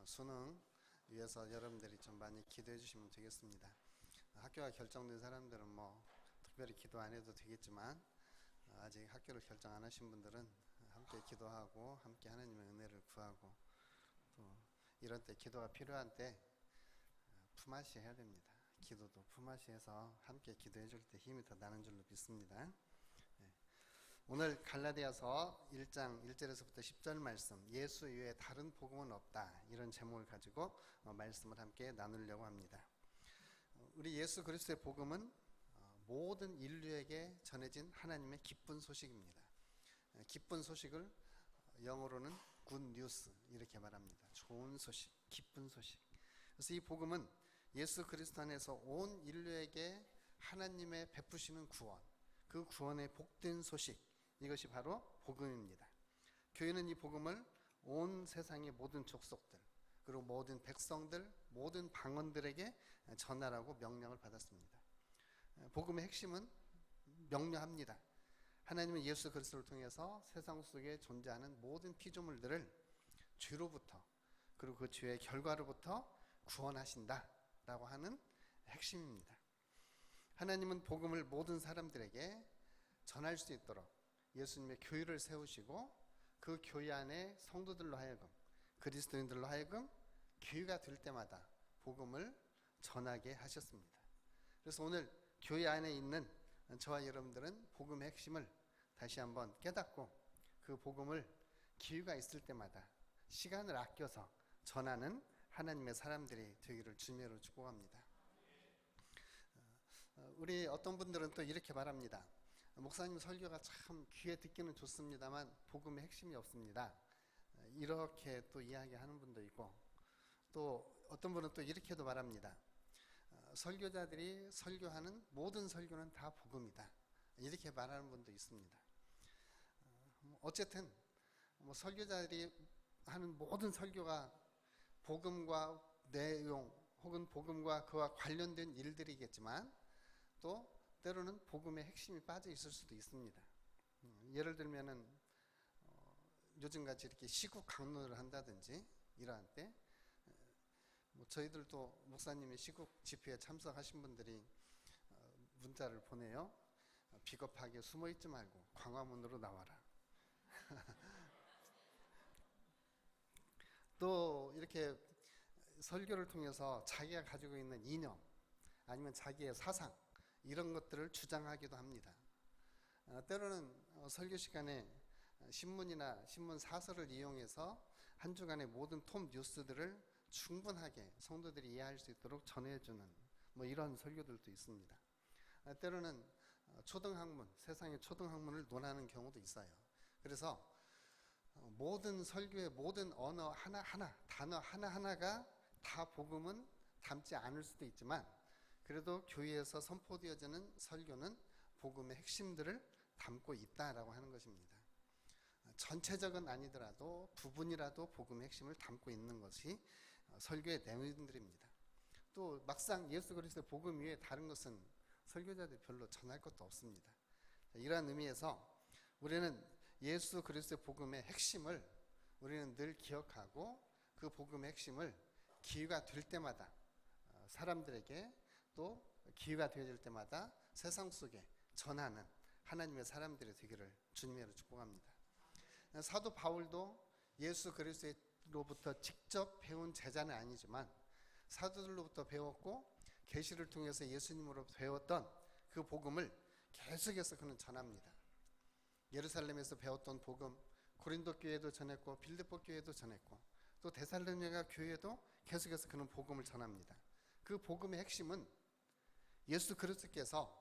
수능 위해서 여러분들이 좀 많이 기도해 주시면 되겠습니다. 학교가 결정된 사람들은 특별히 기도 안 해도 되겠지만 아직 학교를 결정 안 하신 분들은 함께 기도하고 함께 하나님의 은혜를 구하고 또 이런 때 기도가 필요한 때 품앗이 해야 됩니다. 기도도 품앗이 해서 함께 기도해 줄 때 힘이 더 나는 줄로 믿습니다. 오늘 갈라디아서 1장 1절에서부터 10절 말씀, 예수 이외에 다른 복음은 없다, 이런 제목을 가지고 말씀을 함께 나누려고 합니다. 우리 예수 그리스도의 복음은 모든 인류에게 전해진 하나님의 기쁜 소식입니다. 기쁜 소식을 영어로는 good news 이렇게 말합니다. 좋은 소식, 기쁜 소식. 그래서 이 복음은 예수 그리스도 안에서 온 인류에게 하나님의 베푸시는 구원, 그 구원의 복된 소식, 이것이 바로 복음입니다. 교회는 이 복음을 온 세상의 모든 족속들, 그리고 모든 백성들, 모든 방언들에게 전하라고 명령을 받았습니다. 복음의 핵심은 명료합니다. 하나님은 예수 그리스도를 통해서 세상 속에 존재하는 모든 피조물들을 죄로부터, 그리고 그 죄의 결과로부터 구원하신다라고 하는 핵심입니다. 하나님은 복음을 모든 사람들에게 전할 수 있도록 예수님의 교회를 세우시고 그 교회 안에 성도들로 하여금, 그리스도인들로 하여금 기회가 될 때마다 복음을 전하게 하셨습니다. 그래서 오늘 교회 안에 있는 저와 여러분들은 복음의 핵심을 다시 한번 깨닫고 그 복음을 기회가 있을 때마다 시간을 아껴서 전하는 하나님의 사람들이 되기를 주님으로 축복합니다. 우리 어떤 분들은 또 이렇게 말합니다. 목사님 설교가 참 귀에 듣기는 좋습니다만 복음의 핵심이 없습니다. 이렇게 또 이야기하는 분도 있고, 또 어떤 분은 또 이렇게도 말합니다. 설교자들이 설교하는 모든 설교는 다 복음이다, 이렇게 말하는 분도 있습니다. 어쨌든 설교자들이 하는 모든 설교가 복음과 내용 혹은 복음과 그와 관련된 일들이겠지만 또 때로는 복음의 핵심이 빠져 있을 수도 있습니다. 예를 들면은 요즘같이 이렇게 시국 강론을 한다든지 이러한 때 저희들도 목사님이 시국 집회에 참석하신 분들이 문자를 보내요. 비겁하게 숨어 있지 말고 광화문으로 나와라. 또 이렇게 설교를 통해서 자기가 가지고 있는 이념 아니면 자기의 사상 이런 것들을 주장하기도 합니다. 때로는 설교 시간에 신문이나 신문 사설을 이용해서 한 주간의 모든 톱 뉴스들을 충분하게 성도들이 이해할 수 있도록 전해주는 이런 설교들도 있습니다. 때로는 초등학문, 세상의 초등학문을 논하는 경우도 있어요. 그래서 모든 설교의 모든 언어 하나하나, 단어 하나하나가 다 복음은 담지 않을 수도 있지만 그래도 교회에서 선포되어지는 설교는 복음의 핵심들을 담고 있다라고 하는 것입니다. 전체적은 아니더라도 부분이라도 복음의 핵심을 담고 있는 것이 설교의 내용들입니다. 또 막상 예수 그리스도의 복음 외에 다른 것은 설교자들이 별로 전할 것도 없습니다. 이러한 의미에서 우리는 예수 그리스도의 복음의 핵심을 우리는 늘 기억하고 그 복음의 핵심을 기회가 될 때마다 사람들에게 또 기회가 되어질 때마다 세상 속에 전하는 하나님의 사람들이 되기를 주님으로 축복합니다. 사도 바울도 예수 그리스도로부터 직접 배운 제자는 아니지만 사도들로부터 배웠고 계시를 통해서 예수님으로 배웠던 그 복음을 계속해서 그는 전합니다. 예루살렘에서 배웠던 복음 고린도 교회도 전했고 빌립보 교회도 전했고 또 데살로니가 교회도 계속해서 그는 복음을 전합니다. 그 복음의 핵심은 예수 그리스도께서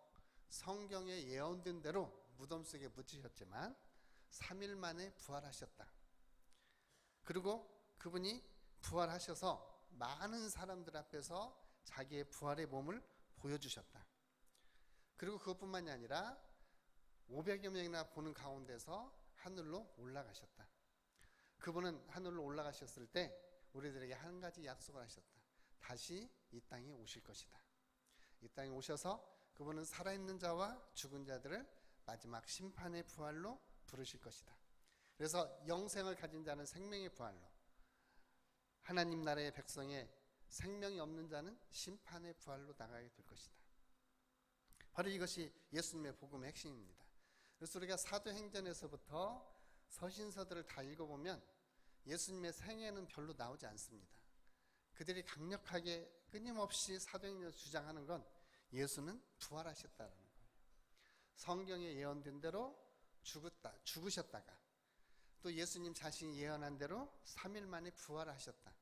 성경에 예언된 대로 무덤 속에 묻히셨지만 3일 만에 부활하셨다. 그리고 그분이 부활하셔서 많은 사람들 앞에서 자기의 부활의 몸을 보여주셨다. 그리고 그것뿐만이 아니라 500여 명이나 보는 가운데서 하늘로 올라가셨다. 그분은 하늘로 올라가셨을 때 우리들에게 한 가지 약속을 하셨다. 다시 이 땅에 오실 것이다. 이 땅에 오셔서 그분은 살아있는 자와 죽은 자들을 마지막 심판의 부활로 부르실 것이다. 그래서 영생을 가진 자는 생명의 부활로, 하나님 나라의 백성의 생명이 없는 자는 심판의 부활로 나가게 될 것이다. 바로 이것이 예수님의 복음의 핵심입니다. 그래서 우리가 사도행전에서부터 서신서들을 다 읽어보면 예수님의 생애는 별로 나오지 않습니다. 그들이 강력하게 끊임없이 사도행전에서 주장하는 건 예수는 부활하셨다는 거예요. 성경에 예언된 대로 죽으셨다가 또 예수님 자신이 예언한 대로 3일 만에 부활하셨다.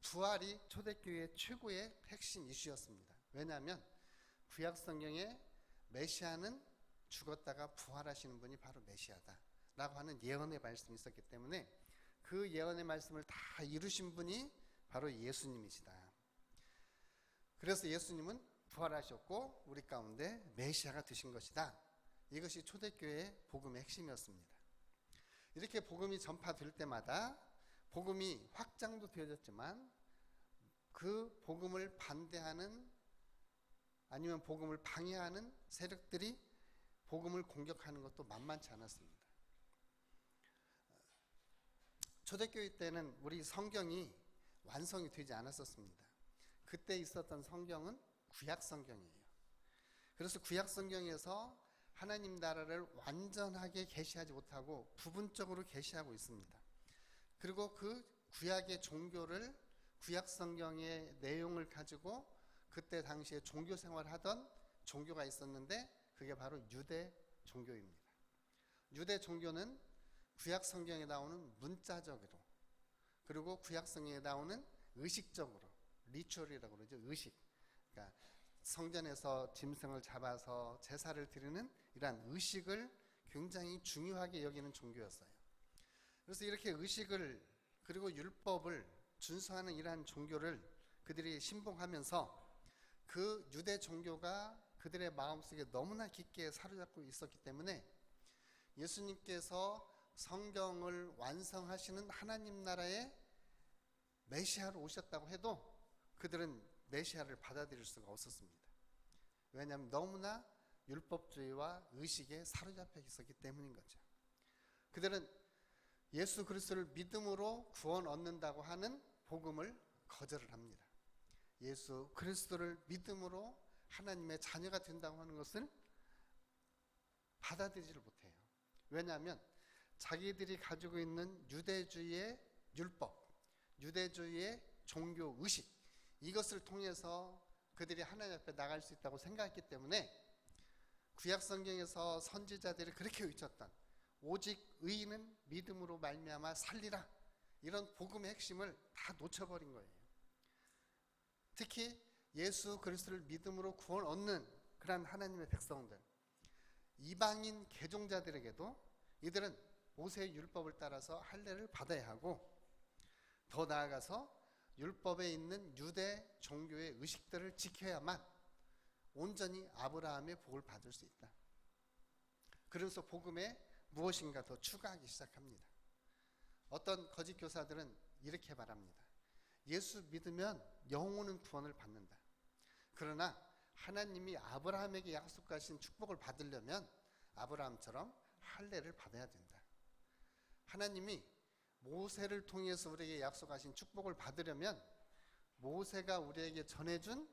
부활이 초대교회의 최고의 핵심 이슈였습니다. 왜냐하면 구약 성경에 메시아는 죽었다가 부활하시는 분이 바로 메시아다 라고 하는 예언의 말씀이 있었기 때문에 그 예언의 말씀을 다 이루신 분이 바로 예수님이시다. 그래서 예수님은 부활하셨고 우리 가운데 메시아가 되신 것이다. 이것이 초대교회의 복음의 핵심이었습니다. 이렇게 복음이 전파될 때마다 복음이 확장도 되어졌지만 그 복음을 반대하는 아니면 복음을 방해하는 세력들이 복음을 공격하는 것도 만만치 않았습니다. 초대교회 때는 우리 성경이 완성이 되지 않았었습니다. 그때 있었던 성경은 구약 성경이에요. 그래서 구약 성경에서 하나님 나라를 완전하게 계시하지 못하고 부분적으로 계시하고 있습니다. 그리고 그 구약의 종교를 구약 성경의 내용을 가지고 그때 당시에 종교 생활하던 종교가 있었는데 그게 바로 유대 종교입니다. 유대 종교는 구약 성경에 나오는 문자적으로 그리고 구약 성경에 나오는 의식적으로 리추얼이라고 그러죠. 의식. 그러니까 성전에서 짐승을 잡아서 제사를 드리는 이러한 의식을 굉장히 중요하게 여기는 종교였어요. 그래서 이렇게 의식을 그리고 율법을 준수하는 이러한 종교를 그들이 신봉하면서 그 유대 종교가 그들의 마음속에 너무나 깊게 사로잡고 있었기 때문에 예수님께서 성경을 완성하시는 하나님 나라의 메시아로 오셨다고 해도 그들은 메시아를 받아들일 수가 없었습니다. 왜냐하면 너무나 율법주의와 의식에 사로잡혀 있었기 때문인 거죠. 그들은 예수 그리스도를 믿음으로 구원 얻는다고 하는 복음을 거절을 합니다. 예수 그리스도를 믿음으로 하나님의 자녀가 된다고 하는 것을 받아들이지를 못해요. 왜냐하면 자기들이 가지고 있는 유대주의의 율법, 유대주의의 종교 의식 이것을 통해서 그들이 하나님 앞에 나갈 수 있다고 생각했기 때문에 구약 성경에서 선지자들이 그렇게 외쳤던 오직 의인은 믿음으로 말미암아 살리라 이런 복음의 핵심을 다 놓쳐버린 거예요. 특히 예수 그리스도를 믿음으로 구원 얻는 그런 하나님의 백성들 이방인 개종자들에게도 이들은 모세의 율법을 따라서 할례를 받아야 하고 더 나아가서 율법에 있는 유대 종교의 의식들을 지켜야만 온전히 아브라함의 복을 받을 수 있다. 그래서 복음에 무엇인가 더 추가하기 시작합니다. 어떤 거짓 교사들은 이렇게 말합니다. 예수 믿으면 영혼은 구원을 받는다. 그러나 하나님이 아브라함에게 약속하신 축복을 받으려면 아브라함처럼 할례를 받아야 된다. 하나님이 모세를 통해서 우리에게 약속하신 축복을 받으려면 모세가 우리에게 전해준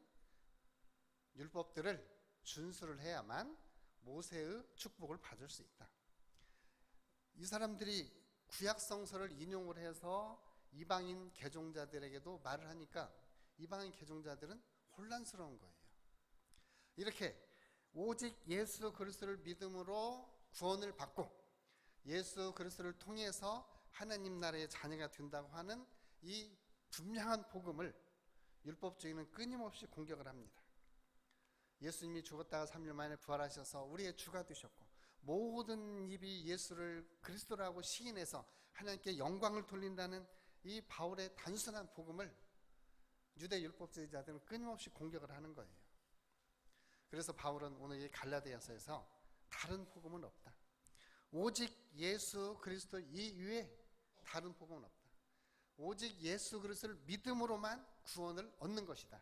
율법들을 준수를 해야만 모세의 축복을 받을 수 있다. 이 사람들이 구약 성서를 인용을 해서 이방인 개종자들에게도 말을 하니까 이방인 개종자들은 혼란스러운 거예요. 이렇게 오직 예수 그리스도를 믿음으로 구원을 받고 예수 그리스도를 통해서 하나님 나라의 자녀가 된다고 하는 이 분명한 복음을 율법주의는 끊임없이 공격을 합니다. 예수님이 죽었다가 3일 만에 부활하셔서 우리의 주가 되셨고 모든 입이 예수를 그리스도라고 시인해서 하나님께 영광을 돌린다는 이 바울의 단순한 복음을 유대 율법주의자들은 끊임없이 공격을 하는 거예요. 그래서 바울은 오늘 이 갈라디아서에서 다른 복음은 없다. 오직 예수 그리스도 이외에 다른 복음은 없다. 오직 예수 그리스도를 믿음으로만 구원을 얻는 것이다.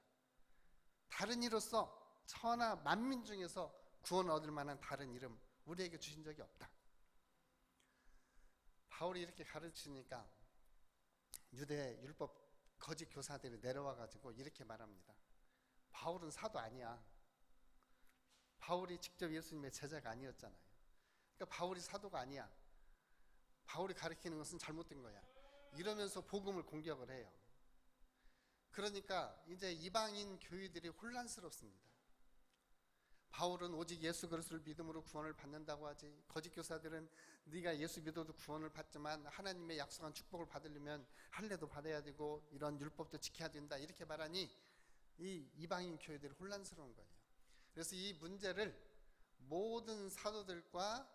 다른 이로서 천하 만민 중에서 구원 얻을 만한 다른 이름 우리에게 주신 적이 없다. 바울이 이렇게 가르치니까 유대 율법 거짓 교사들이 내려와 가지고 이렇게 말합니다. 바울은 사도 아니야. 바울이 직접 예수님의 제자가 아니었잖아요. 그러니까 바울이 사도가 아니야. 바울이 가르치는 것은 잘못된 거야. 이러면서 복음을 공격을 해요. 그러니까 이제 이방인 교회들이 혼란스럽습니다. 바울은 오직 예수 그리스도를 믿음으로 구원을 받는다고 하지, 거짓 교사들은 네가 예수 믿어도 구원을 받지만 하나님의 약속한 축복을 받으려면 할례도 받아야 되고 이런 율법도 지켜야 된다, 이렇게 말하니 이 이방인 교회들이 혼란스러운 거예요. 그래서 이 문제를 모든 사도들과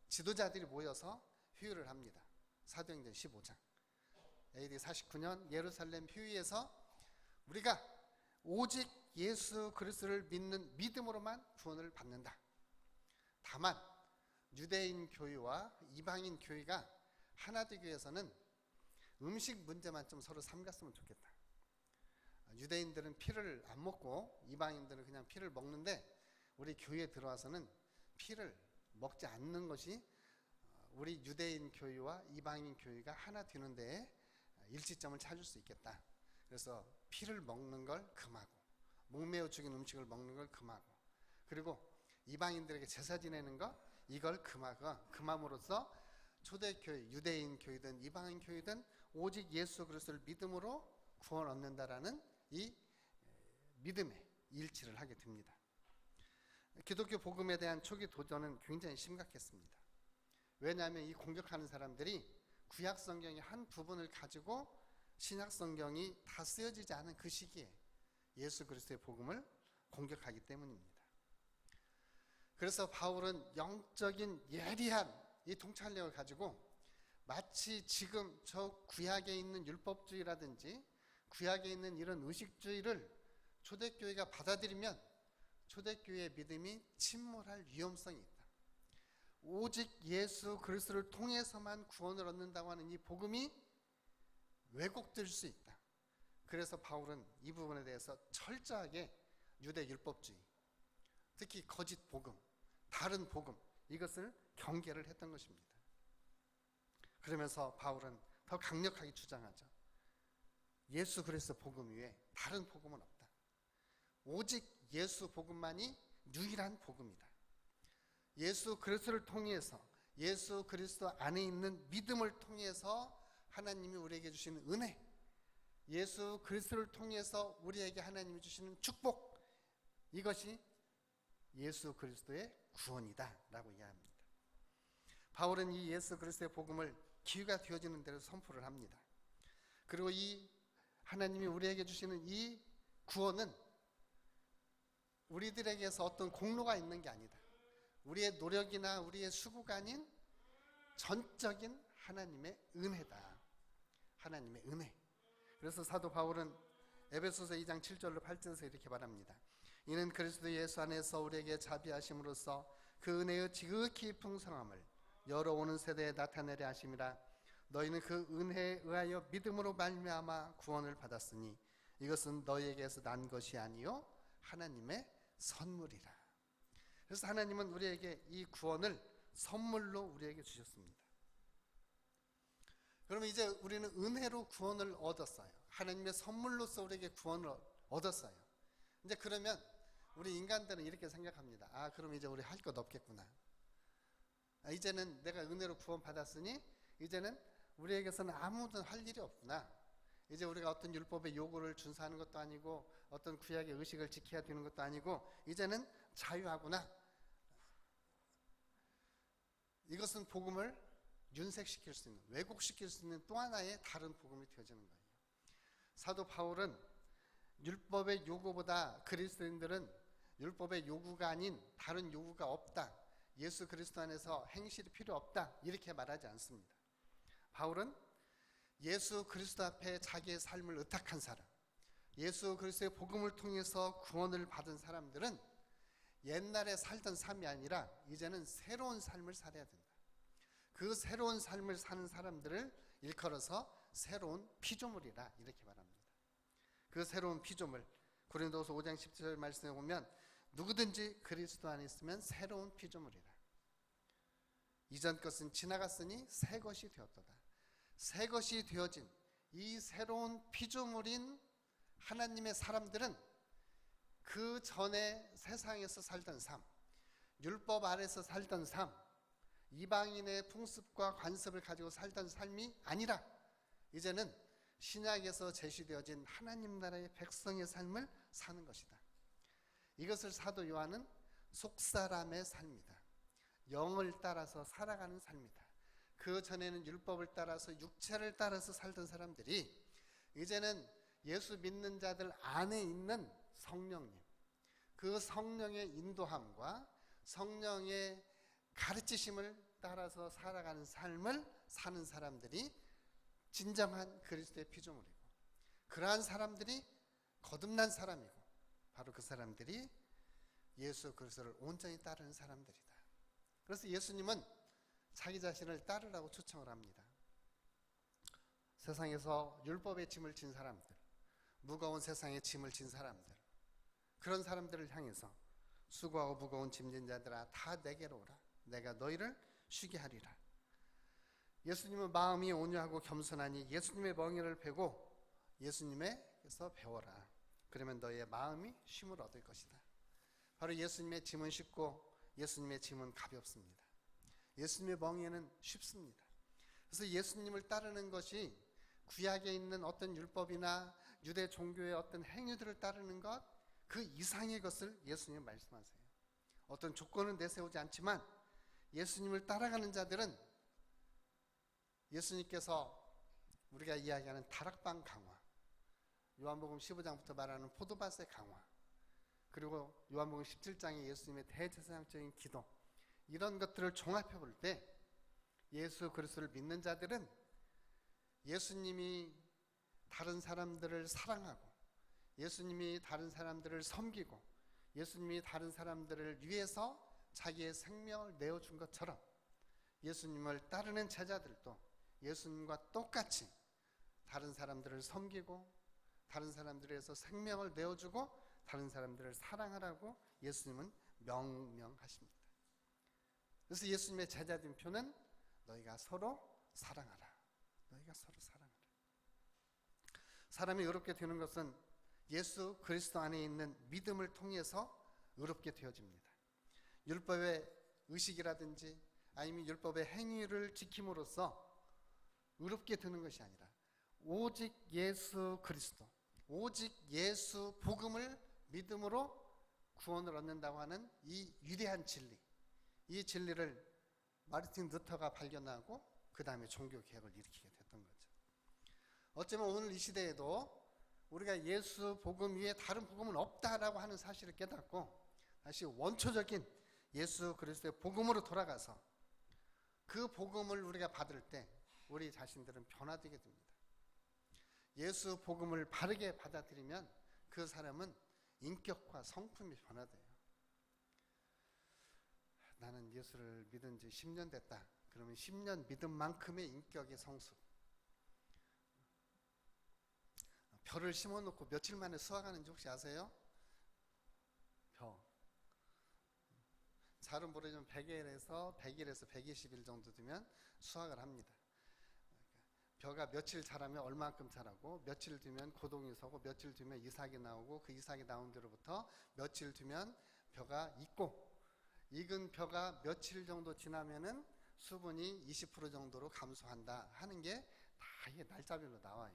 지도자들이 모여서 회의를 합니다. 사도행전 15장. AD 49년 예루살렘 회의에서 우리가 오직 예수 그리스도를 믿는 믿음으로만 구원을 받는다. 다만 유대인 교회와 이방인 교회가 하나 되기 위해서는 음식 문제만 좀 서로 삼갔으면 좋겠다. 유대인들은 피를 안 먹고 이방인들은 그냥 피를 먹는데 우리 교회에 들어와서는 피를 먹지 않는 것이 우리 유대인 교회와 이방인 교회가 하나 되는 데에 일치점을 찾을 수 있겠다. 그래서 피를 먹는 걸 금하고 목매어 죽인 음식을 먹는 걸 금하고, 그리고 이방인들에게 제사 지내는 거 이걸 금함으로써 초대교회, 유대인 교회든 이방인 교회든 오직 예수 그리스도를 믿음으로 구원 얻는다라는 이 믿음의 일치를 하게 됩니다. 기독교 복음에 대한 초기 도전은 굉장히 심각했습니다. 왜냐하면 이 공격하는 사람들이 구약 성경의 한 부분을 가지고 신약 성경이 다 쓰여지지 않은 그 시기에 예수 그리스도의 복음을 공격하기 때문입니다. 그래서 바울은 영적인 예리한 이 통찰력을 가지고 마치 지금 저 구약에 있는 율법주의라든지 구약에 있는 이런 의식주의를 초대교회가 받아들이면 초대교회의 믿음이 침몰할 위험성이 있다. 오직 예수 그리스도를 통해서만 구원을 얻는다고 하는 이 복음이 왜곡될 수 있다. 그래서 바울은 이 부분에 대해서 철저하게 유대 율법주의, 특히 거짓 복음, 다른 복음, 이것을 경계를 했던 것입니다. 그러면서 바울은 더 강력하게 주장하죠. 예수 그리스도 복음 위에 다른 복음은 없다. 오직 예수 복음만이 유일한 복음이다. 예수 그리스도를 통해서, 예수 그리스도 안에 있는 믿음을 통해서 하나님이 우리에게 주시는 은혜, 예수 그리스도를 통해서 우리에게 하나님이 주시는 축복, 이것이 예수 그리스도의 구원이다 라고 이야기합니다. 바울은 이 예수 그리스도의 복음을 기회가 되어지는 대로 선포를 합니다. 그리고 이 하나님이 우리에게 주시는 이 구원은 우리들에게서 어떤 공로가 있는 게 아니다. 우리의 노력이나 우리의 수고가 아닌 전적인 하나님의 은혜다. 하나님의 은혜. 그래서 사도 바울은 에베소서 2장 7절로 8절에서 이렇게 말합니다. 이는 그리스도 예수 안에서 우리에게 자비하심으로써 그 은혜의 지극히 풍성함을 여러 오는 세대에 나타내려 하심이라. 너희는 그 은혜에 의하여 믿음으로 말미암아 구원을 받았으니 이것은 너희에게서 난 것이 아니요 하나님의 선물이라. 그래서 하나님은 우리에게 이 구원을 선물로 우리에게 주셨습니다. 그러면 이제 우리는 은혜로 구원을 얻었어요. 하나님의 선물로서 우리에게 구원을 얻었어요. 이제 그러면 우리 인간들은 이렇게 생각합니다. 아, 그럼 이제 우리 할 것 없겠구나. 이제는 내가 은혜로 구원 받았으니 이제는 우리에게서는 아무도 할 일이 없구나. 이제 우리가 어떤 율법의 요구를 준수하는 것도 아니고 어떤 구약의 의식을 지켜야 되는 것도 아니고 이제는 자유하구나. 이것은 복음을 윤색시킬 수 있는, 왜곡시킬 수 있는 또 하나의 다른 복음이 되어지는 거예요. 사도 바울은 율법의 요구보다 그리스도인들은 율법의 요구가 아닌 다른 요구가 없다, 예수 그리스도 안에서 행실이 필요 없다, 이렇게 말하지 않습니다. 바울은 예수 그리스도 앞에 자기의 삶을 의탁한 사람, 예수 그리스도의 복음을 통해서 구원을 받은 사람들은 옛날에 살던 삶이 아니라 이제는 새로운 삶을 살아야 된다. 그 새로운 삶을 사는 사람들을 일컬어서 새로운 피조물이라 이렇게 말합니다. 그 새로운 피조물, 고린도서 5장 17절 말씀에 보면 누구든지 그리스도 안에 있으면 새로운 피조물이라. 이전 것은 지나갔으니 새 것이 되었도다. 새 것이 되어진 이 새로운 피조물인 하나님의 사람들은 그 전에 세상에서 살던 삶, 율법 아래서 살던 삶, 이방인의 풍습과 관습을 가지고 살던 삶이 아니라 이제는 신약에서 제시되어진 하나님 나라의 백성의 삶을 사는 것이다. 이것을 사도 요한은 속사람의 삶이다. 영을 따라서 살아가는 삶이다. 그 전에는 율법을 따라서 육체를 따라서 살던 사람들이 이제는 예수 믿는 자들 안에 있는 성령님, 그 성령의 인도함과 성령의 가르치심을 따라서 살아가는 삶을 사는 사람들이 진정한 그리스도의 피조물이고, 그러한 사람들이 거듭난 사람이고, 바로 그 사람들이 예수 그리스도를 온전히 따르는 사람들이다. 그래서 예수님은 자기 자신을 따르라고 초청을 합니다. 세상에서 율법의 짐을 진 사람들, 무거운 세상의 짐을 진 사람들, 그런 사람들을 향해서 수고하고 무거운 짐진 자들아 다 내게로 오라. 내가 너희를 쉬게 하리라. 예수님은 마음이 온유하고 겸손하니 예수님의 멍에를 베고 예수님에게서 배워라. 그러면 너희의 마음이 쉼을 얻을 것이다. 바로 예수님의 짐은 쉽고 예수님의 짐은 가볍습니다. 예수님의 멍에는 쉽습니다. 그래서 예수님을 따르는 것이 구약에 있는 어떤 율법이나 유대 종교의 어떤 행위들을 따르는 것, 그 이상의 것을 예수님은 말씀하세요. 어떤 조건은 내세우지 않지만 예수님을 따라가는 자들은 예수님께서 우리가 이야기하는 다락방 강화, 요한복음 15장부터 말하는 포도밭의 강화, 그리고 요한복음 17장의 예수님의 대제사장적인 기도, 이런 것들을 종합해 볼 때 예수 그리스도를 믿는 자들은 예수님이 다른 사람들을 사랑하고 예수님이 다른 사람들을 섬기고 예수님이 다른 사람들을 위해서 자기의 생명을 내어준 것처럼 예수님을 따르는 제자들도 예수님과 똑같이 다른 사람들을 섬기고 다른 사람들을 위해서 생명을 내어주고 다른 사람들을 사랑하라고 예수님은 명령하십니다. 그래서 예수님의 제자됨표는 너희가 서로 사랑하라. 너희가 서로 사랑하라. 사람이 의롭게 되는 것은 예수 그리스도 안에 있는 믿음을 통해서 의롭게 되어집니다. 율법의 의식이라든지 아니면 율법의 행위를 지킴으로써 의롭게 되는 것이 아니라 오직 예수 그리스도, 오직 예수 복음을 믿음으로 구원을 얻는다고 하는 이 위대한 진리, 이 진리를 마르틴 루터가 발견하고 그 다음에 종교개혁을 일으키게 됐던 거죠. 어쩌면 오늘 이 시대에도 우리가 예수 복음 위에 다른 복음은 없다라고 하는 사실을 깨닫고 다시 원초적인 예수 그리스도의 복음으로 돌아가서 그 복음을 우리가 받을 때 우리 자신들은 변화되게 됩니다. 예수 복음을 바르게 받아들이면 그 사람은 인격과 성품이 변화돼요. 나는 예수를 믿은 지 10년 됐다. 그러면 10년 믿은 만큼의 인격의 성숙. 벼를 심어놓고 며칠 만에 수확하는지 혹시 아세요? 벼. 잘은 모르지만 100일에서 120일 정도 되면 수확을 합니다. 벼가 며칠 자라면 얼마만큼 자라고, 며칠 뒤면 고동이 서고, 며칠 뒤면 이삭이 나오고, 그 이삭이 나온 뒤로부터 며칠 뒤면 벼가 익고, 익은 벼가 며칠 정도 지나면은 수분이 20% 정도로 감소한다 하는 게 다 이게 날짜별로 나와요.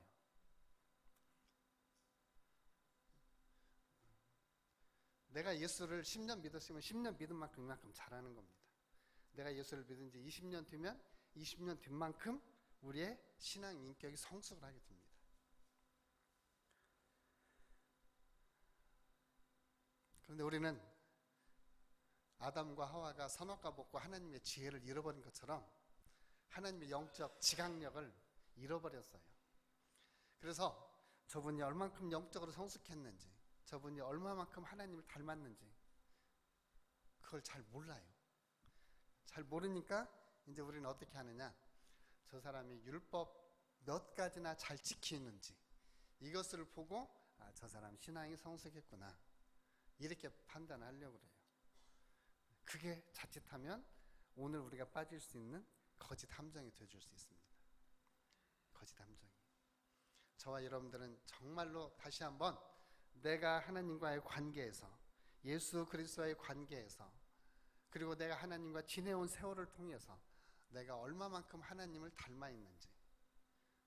내가 예수를 10년 믿었으면 10년 믿은 만큼 이만큼 잘하는 겁니다. 내가 예수를 믿은 지 20년 뒤면 20년 된 만큼 우리의 신앙 인격이 성숙을 하게 됩니다. 그런데 우리는 아담과 하와가 선악과 먹고 하나님의 지혜를 잃어버린 것처럼 하나님의 영적 지각력을 잃어버렸어요. 그래서 저분이 얼만큼 영적으로 성숙했는지, 저분이 얼마만큼 하나님을 닮았는지 그걸 잘 몰라요. 잘 모르니까 이제 우리는 어떻게 하느냐, 저 사람이 율법 몇 가지나 잘 지키는지 이것을 보고 아, 저 사람 신앙이 성숙했구나 이렇게 판단하려고 그래요. 그게 자칫하면 오늘 우리가 빠질 수 있는 거짓 함정이 되어줄 수 있습니다. 거짓 함정이. 저와 여러분들은 정말로 다시 한번 내가 하나님과의 관계에서, 예수 그리스도와의 관계에서, 그리고 내가 하나님과 지내온 세월을 통해서 내가 얼마만큼 하나님을 닮아 있는지,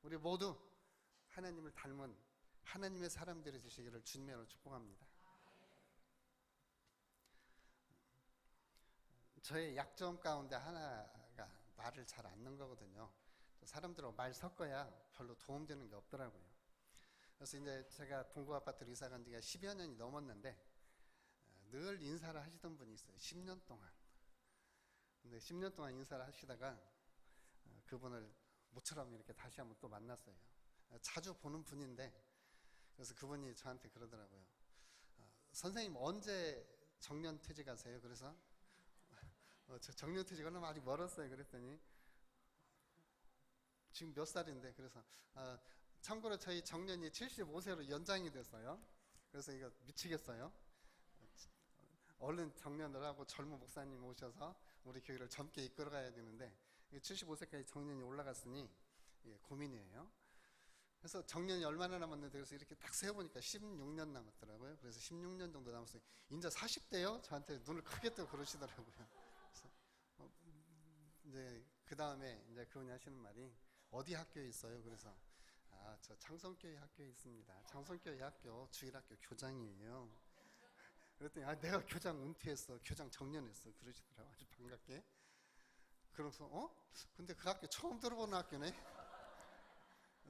우리 모두 하나님을 닮은 하나님의 사람들이 되시기를 주님으로 축복합니다. 저의 약점 가운데 하나가 말을 잘 안 넣는 거거든요. 사람들하고 말 섞어야 별로 도움되는 게 없더라고요. 그래서 이제 제가 동구 아파트로 이사 간 지가 10여 년이 넘었는데 늘 인사를 하시던 분이 있어요. 10년 동안. 근데 10년 동안 인사를 하시다가 그분을 모처럼 이렇게 다시 한번 또 만났어요. 자주 보는 분인데, 그래서 그분이 저한테 그러더라고요. 선생님 언제 정년퇴직하세요? 그래서 저 정년퇴직 얼마 아직 멀었어요. 그랬더니 지금 몇 살인데, 그래서 참고로 저희 정년이 75세로 연장이 됐어요. 그래서 이거 미치겠어요. 얼른 정년을 하고 젊은 목사님 오셔서 우리 교회를 젊게 이끌어가야 되는데 75세까지 정년이 올라갔으니 고민이에요. 그래서 정년이 얼마나 남았는데, 그래서 이렇게 딱 세어보니까 16년 남았더라고요. 그래서 16년 정도 남았어요. 이제 40대요? 저한테 눈을 크게 뜨고 그러시더라고요. 그래서 이제 그 다음에 이제 그분이 하시는 말이 어디 학교에 있어요? 그래서 저 창성교회 학교에 있습니다. 창성교회 학교 주일학교 교장이에요. 그랬더니 내가 교장 은퇴했어, 교장 정년했어, 그러시더라고요. 아주 반갑게. 그래서 근데 그 학교 처음 들어보는 학교네.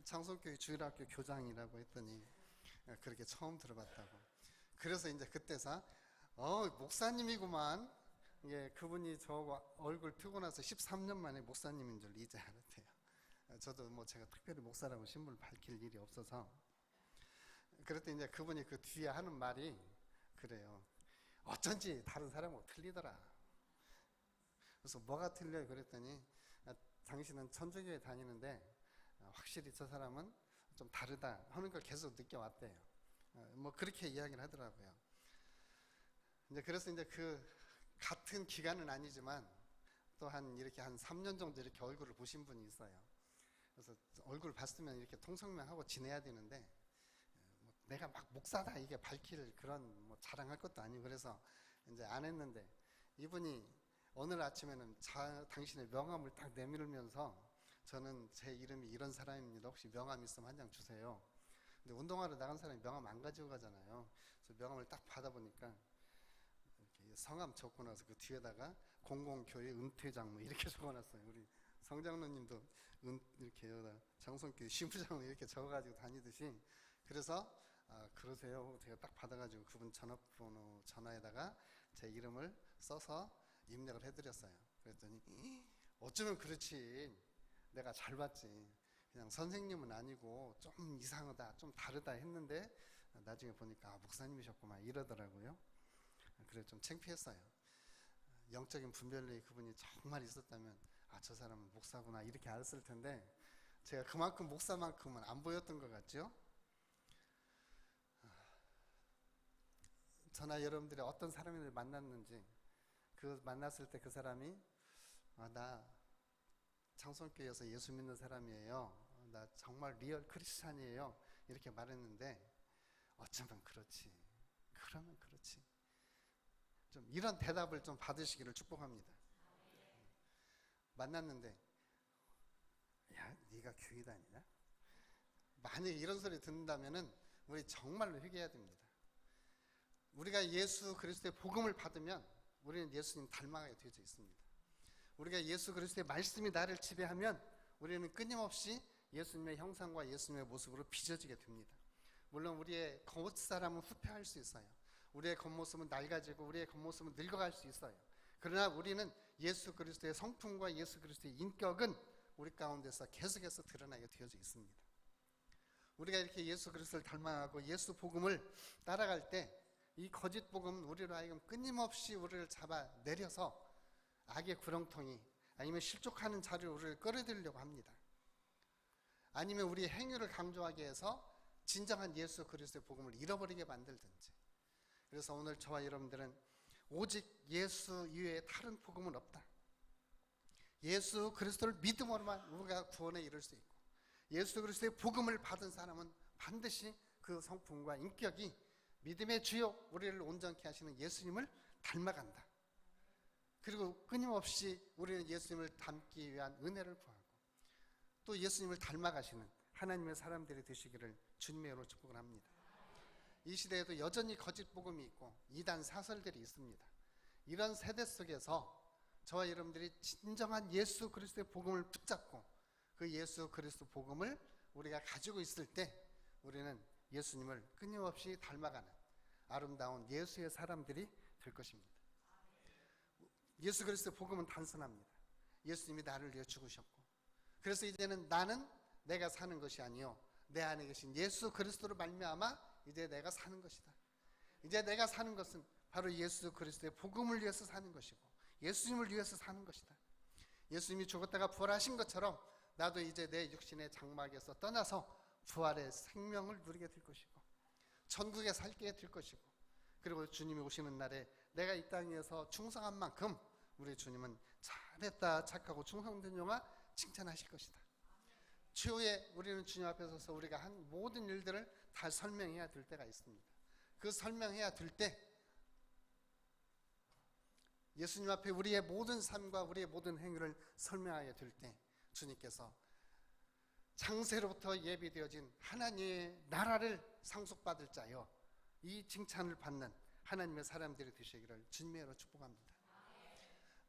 창성교회 주일학교 교장이라고 했더니 그렇게 처음 들어봤다고. 그래서 이제 그때서 목사님이구만. 그분이 저하고 얼굴 트고 나서 13년 만에 목사님인 줄 이제 알았대요. 저도 뭐 제가 특별히 목사라고 신분을 밝힐 일이 없어서. 그랬더니 이제 그분이 그 뒤에 하는 말이 그래요. 어쩐지 다른 사람하고 틀리더라. 그래서 뭐가 틀려요? 그랬더니 당신은 천주교에 다니는데 확실히 저 사람은 좀 다르다 하는 걸 계속 느껴왔대요. 뭐 그렇게 이야기를 하더라고요. 이제 그래서 이제 그 같은 기간은 아니지만 또 이렇게 한 3년 정도 이렇게 얼굴을 보신 분이 있어요. 그래서 얼굴 봤으면 이렇게 통성명하고 지내야 되는데 내가 막 목사다 이게 밝힐 그런 뭐 자랑할 것도 아니고, 그래서 이제 안 했는데 이분이 오늘 아침에는 당신의 명함을 딱 내밀면서 저는 제 이름이 이런 사람입니다. 혹시 명함 있으면 한 장 주세요. 근데 운동하러 나간 사람이 명함 안 가지고 가잖아요. 그래서 명함을 딱 받아보니까 이렇게 성함 적고 나서 그 뒤에다가 공공교회 은퇴장 뭐 이렇게 적어놨어요. 우리 성장로님도 이렇게 여기다 장성교회 신부장로 이렇게 적어가지고 다니듯이. 그래서 그러세요. 제가 딱 받아가지고 그분 전화번호 전화에다가 제 이름을 써서 입력을 해드렸어요. 그랬더니 어쩌면 그렇지, 내가 잘 봤지, 그냥 선생님은 아니고 좀 이상하다, 좀 다르다 했는데 나중에 보니까 목사님이셨구만 이러더라고요. 그래서 좀 창피했어요. 영적인 분별력이 그분이 정말 있었다면 저 사람은 목사구나 이렇게 알았을 텐데 제가 그만큼 목사만큼은 안 보였던 것 같죠? 저나 여러분들이 어떤 사람을 만났는지, 그 만났을 때 그 사람이 나 창성교회에서 예수 믿는 사람이에요, 나 정말 리얼 크리스찬이에요 이렇게 말했는데 어쩌면 그렇지, 그러면 그렇지, 좀 이런 대답을 좀 받으시기를 축복합니다. 만났는데 야 네가 교회 다니냐? 만약에 이런 소리 듣는다면은 우리 정말로 회개해야 됩니다. 우리가 예수 그리스도의 복음을 받으면 우리는 예수님 닮아가게 되어져 있습니다. 우리가 예수 그리스도의 말씀이 나를 지배하면 우리는 끊임없이 예수님의 형상과 예수님의 모습으로 빚어지게 됩니다. 물론 우리의 겉사람은 후퇴할 수 있어요. 우리의 겉모습은 낡아지고 우리의 겉모습은 늙어갈 수 있어요. 그러나 우리는 예수 그리스도의 성품과 예수 그리스도의 인격은 우리 가운데서 계속해서 드러나게 되어져 있습니다. 우리가 이렇게 예수 그리스도를 닮아가고 예수 복음을 따라갈 때 이 거짓 복음은 우리로 하여금 끊임없이 우리를 잡아내려서 악의 구렁텅이 아니면 실족하는 자리로 우리를 끌어들이려고 합니다. 아니면 우리의 행위를 강조하게 해서 진정한 예수 그리스도의 복음을 잃어버리게 만들든지. 그래서 오늘 저와 여러분들은 오직 예수 이외에 다른 복음은 없다. 예수 그리스도를 믿음으로만 우리가 구원에 이를 수 있고 예수 그리스도의 복음을 받은 사람은 반드시 그 성품과 인격이 믿음의 주요 우리를 온전케 하시는 예수님을 닮아간다. 그리고 끊임없이 우리는 예수님을 닮기 위한 은혜를 구하고 또 예수님을 닮아가시는 하나님의 사람들이 되시기를 주님의 이름으로 축복을 합니다. 이 시대에도 여전히 거짓 복음이 있고 이단 사설들이 있습니다. 이런 세대 속에서 저와 여러분들이 진정한 예수 그리스도의 복음을 붙잡고 그 예수 그리스도 복음을 우리가 가지고 있을 때 우리는 예수님을 끊임없이 닮아가는 아름다운 예수의 사람들이 될 것입니다. 예수 그리스도의 복음은 단순합니다. 예수님이 나를 위해 죽으셨고 그래서 이제는 나는 내가 사는 것이 아니요 내 안에 계신 예수 그리스도로 말미암아 이제 내가 사는 것이다. 이제 내가 사는 것은 바로 예수 그리스도의 복음을 위해서 사는 것이고 예수님을 위해서 사는 것이다. 예수님이 죽었다가 부활하신 것처럼 나도 이제 내 육신의 장막에서 떠나서 부활의 생명을 누리게 될 것이고 천국에 살게 될 것이고 그리고 주님이 오시는 날에 내가 이 땅에서 충성한 만큼 우리 주님은 잘했다 착하고 충성된 영아 칭찬하실 것이다. 추후에 우리는 주님 앞에 서서 우리가 한 모든 일들을 다 설명해야 될 때가 있습니다. 그 설명해야 될 때 예수님 앞에 우리의 모든 삶과 우리의 모든 행위를 설명하게 될 때 주님께서 창세로부터 예비되어진 하나님의 나라를 상속받을 자여 이 칭찬을 받는 하나님의 사람들이 되시기를 주님의 이름으로 축복합니다.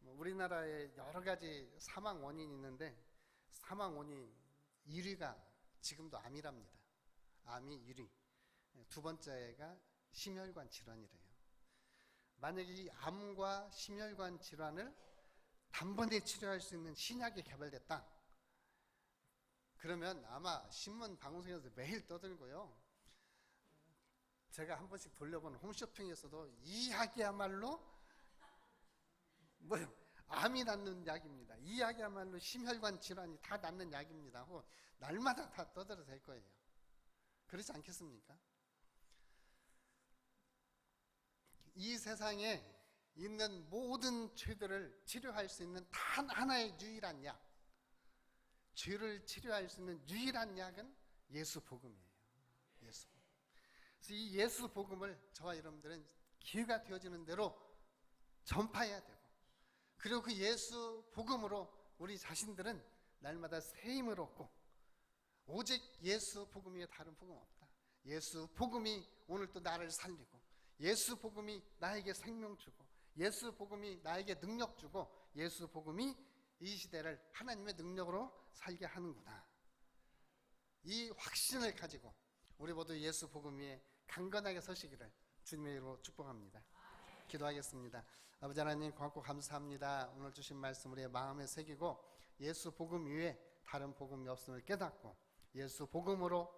우리나라에 여러 가지 사망 원인이 있는데 사망 원인 1위가 지금도 암이랍니다. 암이 1위. 두 번째가 심혈관 질환이래요. 만약에 이 암과 심혈관 질환을 단번에 치료할 수 있는 신약이 개발됐다. 그러면 아마 신문 방송에서 매일 떠들고요. 제가 한 번씩 돌려본 홈쇼핑에서도 이 약이야말로 암이 낫는 약입니다. 이 약이야말로 심혈관 질환이 다 낫는 약입니다 하고 날마다 다 떠들어도 될 거예요. 그렇지 않겠습니까? 이 세상에 있는 모든 죄들을 치료할 수 있는 단 하나의 유일한 약, 죄를 치료할 수 있는 유일한 약은 예수 복음이에요. 예수 복음. 그래서 이 예수 복음을 저와 여러분들은 기회가 되어지는 대로 전파해야 되고 그리고 그 예수 복음으로 우리 자신들은 날마다 새 힘을 얻고 오직 예수 복음 위에 다른 복음 없다. 예수 복음이 오늘 또 나를 살리고 예수 복음이 나에게 생명 주고 예수 복음이 나에게 능력 주고 예수 복음이 이 시대를 하나님의 능력으로 살게 하는구나. 이 확신을 가지고 우리 모두 예수 복음 위에 강건하게 서시기를 주님의 이름으로 축복합니다. 기도하겠습니다. 아버지 하나님 고맙고 감사합니다. 오늘 주신 말씀 우리의 마음에 새기고 예수 복음 위에 다른 복음이 없음을 깨닫고 예수 복음으로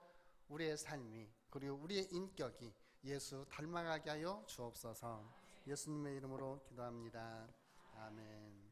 우리의 삶이 그리고 우리의 인격이 예수 닮아가게 하여 주옵소서. 예수님의 이름으로 기도합니다. 아멘.